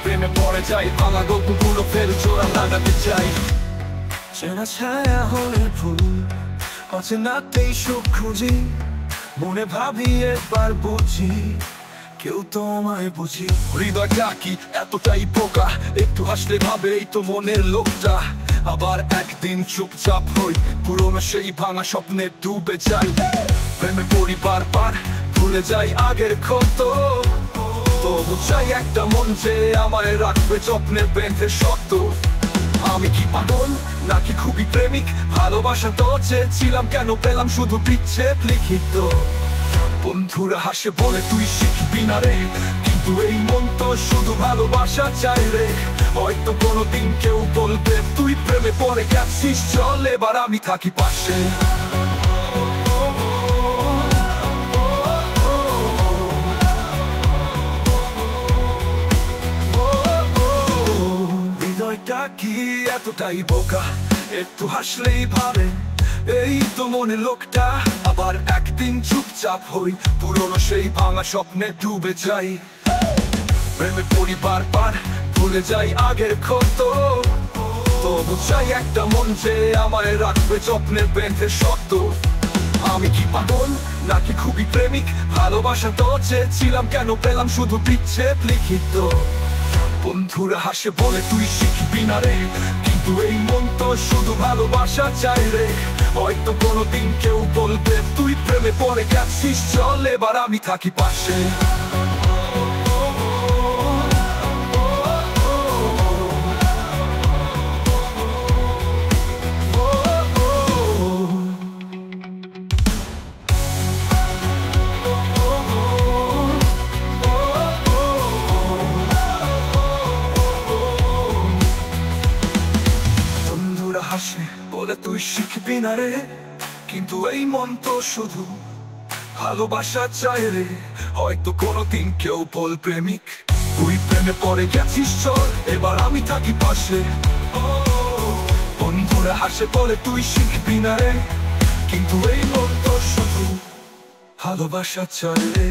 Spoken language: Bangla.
প্রেমে পড়ে যাই, ভাঙা গল্পগুলো ফের জোড়া লাগাতে চাই। চেনা ছায়া হলে ভুল, অচেনাতেই সুখ খুঁজি, মনে ভাবি একবার বুঝি কেউ তো আমায় বুঝি। হৃদয়টা কি এতটাই বোকা, একটু হাসলে ভাবে এই তো মনের লোকটা, আবার একদিন চুপচাপ হই, পুরোনো সেই ভাঙা স্বপ্নে ডুবে যাই। প্রেমে পড়ি বারবার, ভুলে যাই আগের ক্ষত, তবু চাই একটা মন যে আমায় রাখবে যত্নে বেঁধে শক্ত। আমি কি পাগল নাকি খুবই প্রেমিক, ভালোবাসা তো চেয়েছিলাম, কেন পেলাম শুধু বিচ্ছেদ লিখিত। বন্ধুরা হাসে বলে তুই শিখবি না রে, কিন্তু এই মন তো শুধু ভালোবাসা চাই রে। হয়তো কোনোদিন কেউ বলবে তুই প্রেমে পড়ে গেছিস, চল এবার আমি থাকি পাশে। হৃদয়টা কি এতটাই বোকা, একটু হাসলেই ভাবে এই তো মনে লোকটা, আবার একদিন চুপচাপ হই, পুরোনো সেই ভাঙা স্বপ্নে ডুবে যাই। প্রেমে পড়ি বারবার, ভুলে যাই আগের ক্ষত, তবু চাই একটা মন যে আমায় রাখবে যত্নে বেঁধে শক্ত। আমি কি পাগল নাকি খুবই প্রেমিক, ভালোবাসা তো চেয়েছিলাম, কেন পেলাম শুধু বিচ্ছেদ লিখিত। বন্ধুরা হাসে বলে তুই শিখবি না রে, কিন্তু এই মন তো শুধু ভালোবাসা চাই রে। হয়তো কোনোদিন কেউ বলবে তুই প্রেমে পড়ে গেছিস, চল এবার আমি থাকি পাশে। হাসে বলে তুই শিখবি না রে, কিন্তু এই মন তো শুধু ভালোবাসা চাই রে। হয়তো কোনোদিন কেউ বল প্রেমিক, তুই প্রেমে পড়ে গেছিস, চল এবার আমি থাকি পাশে। বন্ধুরা হাসে বলে তুই শিখবি না রে, কিন্তু এই মন তো শুধু ভালোবাসা চাই রে।